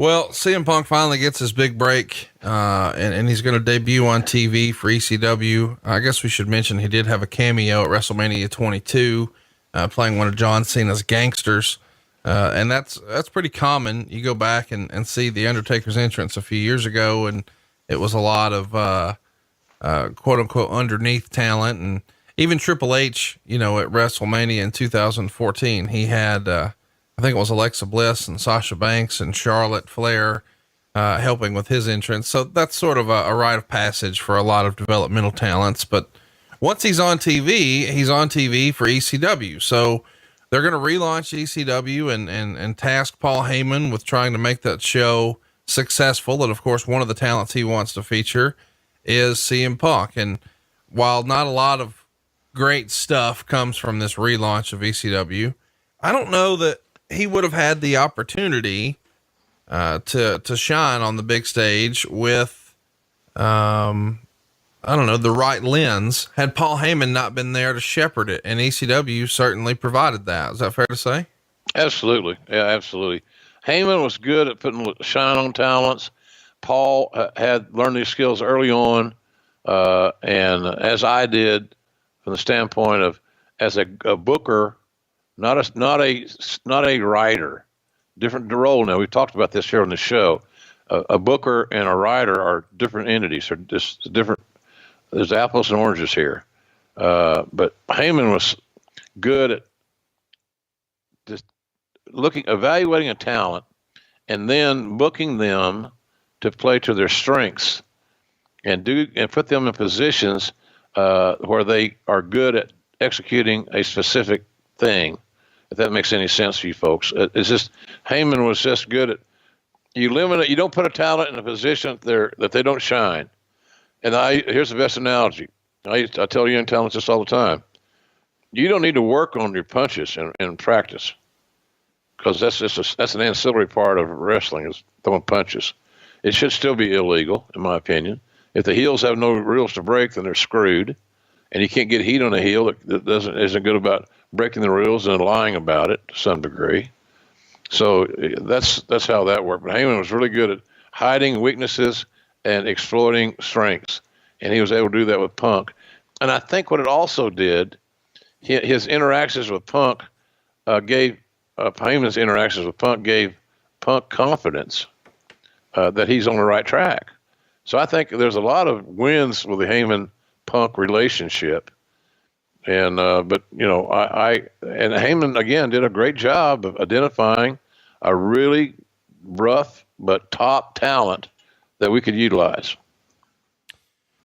Well, CM Punk finally gets his big break, and he's going to debut on TV for ECW. I guess we should mention he did have a cameo at WrestleMania 22, playing one of John Cena's gangsters. And that's pretty common. You go back and see the Undertaker's entrance a few years ago, and it was a lot of, quote unquote underneath talent. And even Triple H, at WrestleMania in 2014, he had, I think it was Alexa Bliss and Sasha Banks and Charlotte Flair, helping with his entrance. So that's sort of a rite of passage for a lot of developmental talents. But once he's on TV for ECW. So they're going to relaunch ECW and task Paul Heyman with trying to make that show successful. And of course, one of the talents he wants to feature is CM Punk. And while not a lot of great stuff comes from this relaunch of ECW, I don't know that he would have had the opportunity to shine on the big stage with, the right lens had Paul Heyman not been there to shepherd it. And ECW certainly provided that. Is that fair to say? Absolutely. Yeah, absolutely. Heyman was good at putting shine on talents. Paul had learned these skills early on. And as I did from the standpoint of as a booker, not a writer, different role. Now we've talked about this here on the show. A booker and a writer are different entities, are just different. There's apples and oranges here. But Heyman was good at just evaluating a talent and then booking them to play to their strengths and put them in positions, where they are good at executing a specific thing. If that makes any sense to you folks, it's just Heyman was just good at you don't put a talent in a position that they don't shine. And here's the best analogy. I tell young talents this all the time. You don't need to work on your punches in practice, because that's an ancillary part of wrestling is throwing punches. It should still be illegal, in my opinion. If the heels have no rules to break, then they're screwed, and you can't get heat on a heel that isn't good about breaking the rules and lying about it to some degree. So that's how that worked. But Heyman was really good at hiding weaknesses and exploiting strengths, and he was able to do that with Punk. And I think what it also did, his interactions with Punk Heyman's interactions with Punk gave Punk confidence that he's on the right track. So I think there's a lot of wins with the Heyman-Punk relationship. And, but and Heyman again did a great job of identifying a really rough but top talent that we could utilize.